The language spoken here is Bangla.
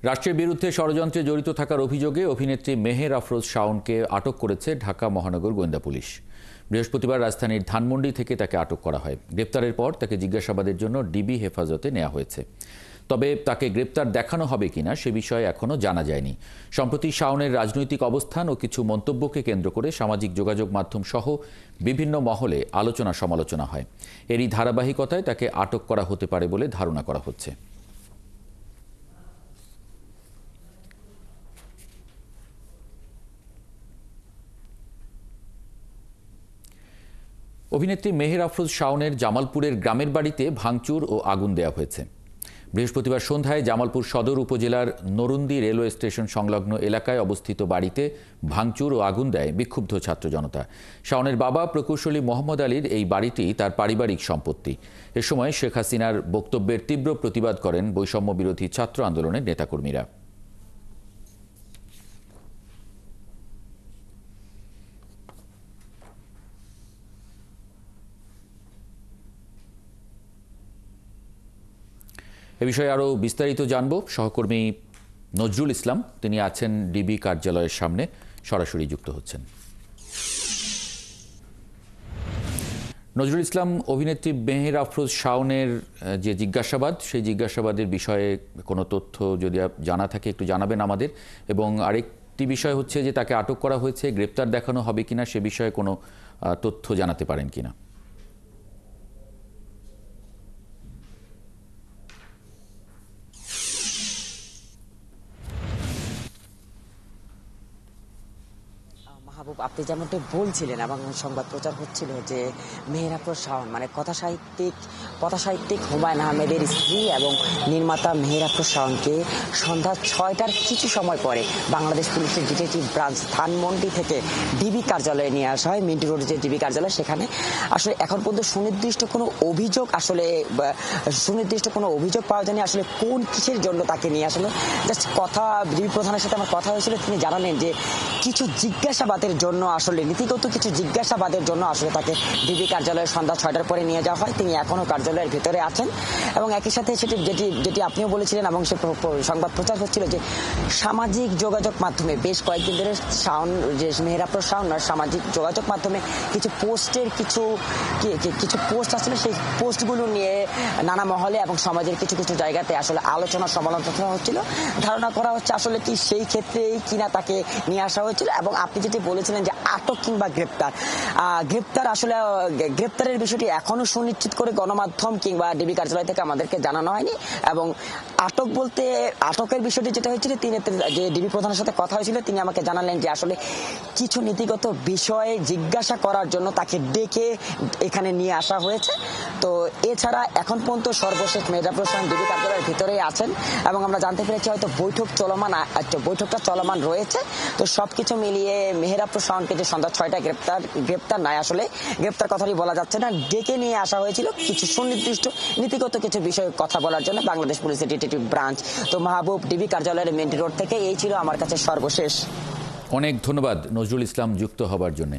রাষ্ট্রের বিরুদ্ধে ষড়যন্ত্রে জড়িত থাকার অভিযোগে অভিনেত্রী মেহের আফরোজ শাওনকে আটক করেছে ঢাকা মহানগর গোয়েন্দা পুলিশ। বৃহস্পতিবার রাজধানীর ধানমন্ডি থেকে তাকে আটক করা হয়। গ্রেপ্তারের পর তাকে জিজ্ঞাসাবাদের জন্য ডিবি হেফাজতে নেওয়া হয়েছে। তবে তাকে গ্রেপ্তার দেখানো হবে কিনা সে বিষয়ে এখনও জানা যায়নি। সম্প্রতি শাওনের রাজনৈতিক অবস্থান ও কিছু মন্তব্যকে কেন্দ্র করে সামাজিক যোগাযোগ মাধ্যম সহ বিভিন্ন মহলে আলোচনা সমালোচনা হয়। এরই ধারাবাহিকতায় তাকে আটক করা হতে পারে বলে ধারণা করা হচ্ছে। অভিনেত্রী মেহের আফরোজ শাওনের জামালপুরের গ্রামের বাড়িতে ভাঙচুর ও আগুন দেওয়া হয়েছে। বৃহস্পতিবার সন্ধ্যায় জামালপুর সদর উপজেলার নরুন্দি রেলওয়ে স্টেশন সংলগ্ন এলাকায় অবস্থিত বাড়িতে ভাঙচুর ও আগুন দেয় বিক্ষুব্ধ ছাত্র জনতা। শাওনের বাবা প্রকৌশলী মোহাম্মদ আলীর এই বাড়িটি তার পারিবারিক সম্পত্তি। এ সময় শেখ হাসিনার বক্তব্যের তীব্র প্রতিবাদ করেন বৈষম্য বিরোধী ছাত্র আন্দোলনের নেতাকর্মীরা। এ বিষয়ে আরও বিস্তারিত জানব সহকর্মী নজরুল ইসলাম। তিনি আছেন ডিবি কার্যালয়ের সামনে, সরাসরি যুক্ত হচ্ছেন। নজরুল ইসলাম, অভিনেত্রী মেহের আফরোজ শাওনের যে জিজ্ঞাসাবাদ, সেই জিজ্ঞাসাবাদের বিষয়ে কোনো তথ্য যদি জানা থাকে একটু জানাবেন আমাদের। এবং আরেকটি বিষয় হচ্ছে যে তাকে আটক করা হয়েছে, গ্রেপ্তার দেখানো হবে কিনা সে বিষয়ে কোনো তথ্য জানাতে পারেন কিনা। মাহবুব, আপনি যেমনটি বলছিলেন এবং সংবাদ প্রচার হচ্ছিল যে মেহের আফরোজ শাওন মানে কথাসাহিত্যিক হুমায়ুন আহমেদের স্ত্রী এবং নির্মাতা মেহের আফরোজ শাওনকে সন্ধ্যা 6টার কিছু সময় পরে বাংলাদেশ পুলিশের ডিটেকটিভ ব্রাঞ্চ ধানমন্ডি থেকে ডিবি কার্যালয়ে নিয়ে আসা হয়। মিন্টু রোডের যে ডিবি কার্যালয়, সেখানে আসলে এখন পর্যন্ত সুনির্দিষ্ট কোনো অভিযোগ পাওয়া যায়নি আসলে কোন কিসের জন্য তাকে নিয়ে আসলো। জাস্ট ডিবি প্রধানের সাথে আমার কথা হয়েছিল, তিনি জানালেন যে কিছু জিজ্ঞাসাবাদের জন্য আসলে নীতিগত কিছু জিজ্ঞাসাবাদের জন্য আসলে তাকে ডিবি কার্যালয়ে সন্ধ্যা 6টার পরে নিয়ে যাওয়া হয়। তিনি এখনো কার্যালয়ের ভিতরে আছেন এবং একই সাথে যেটি আপনিও বলেছিলেন এবং সে সংবাদ প্রচার হচ্ছিল যে সামাজিক যোগাযোগ মাধ্যমে বেশ কয়েকদিন ধরে মেহের আফরোজ শাওন সামাজিক যোগাযোগ মাধ্যমে কিছু পোস্ট আসলে সেই পোস্টগুলো নিয়ে নানা মহলে এবং সমাজের কিছু কিছু জায়গাতে আসলে আলোচনা সমালোচনা হচ্ছিল। ধারণা করা হচ্ছে আসলে কি সেই ক্ষেত্রেই কিনা তাকে নিয়ে আসা হয়েছিল। এবং আপনি যেটি বলেছিলেন যে আটক কিংবা গ্রেপ্তার আসলে গ্রেপ্তারের বিষয়টি এখনো সুনিশ্চিত করে গণমাধ্যম কিংবা ডিবি কার্যালয় থেকে আমাদেরকে জানানো হয়নি। এবং আটকের বিষয়টি যেটা হয়েছিল, তিনি যে ডিবি প্রধানের সাথে কথা হয়েছিল, তিনি আমাকে জানালেন যে আসলে কিছু নীতিগত বিষয়ে জিজ্ঞাসা করার জন্য তাকে ডেকে এখানে নিয়ে আসা হয়েছে। তো এছাড়া এখন পর্যন্ত সর্বশেষ মেহের আফরোজ শাওন ডিবি কার্যালয়ের ভিতরেই আছেন এবং আমরা জানতে পেরেছি হয়তো বৈঠকটা চলমান রয়েছে। তো সবকিছু মিলিয়ে মেহের আফরোজ শাওনকে যে সন্ধ্যা 6টায় গ্রেপ্তার নয়, আসলে গ্রেপ্তার কথাটি বলা যাচ্ছে না, ডেকে নিয়ে আসা হয়েছিল কিছু সুনির্দিষ্ট নীতিগত কিছু বিষয়ে কথা বলার জন্য বাংলাদেশ পুলিশের ডিটেকটিভ ব্রাঞ্চ। তো মাহবুব, ডিবি কার্যালয়ের মেইন রোড থেকে এই ছিল আমার কাছে সর্বশেষ। অনেক ধন্যবাদ নজরুল ইসলাম যুক্ত হবার জন্য।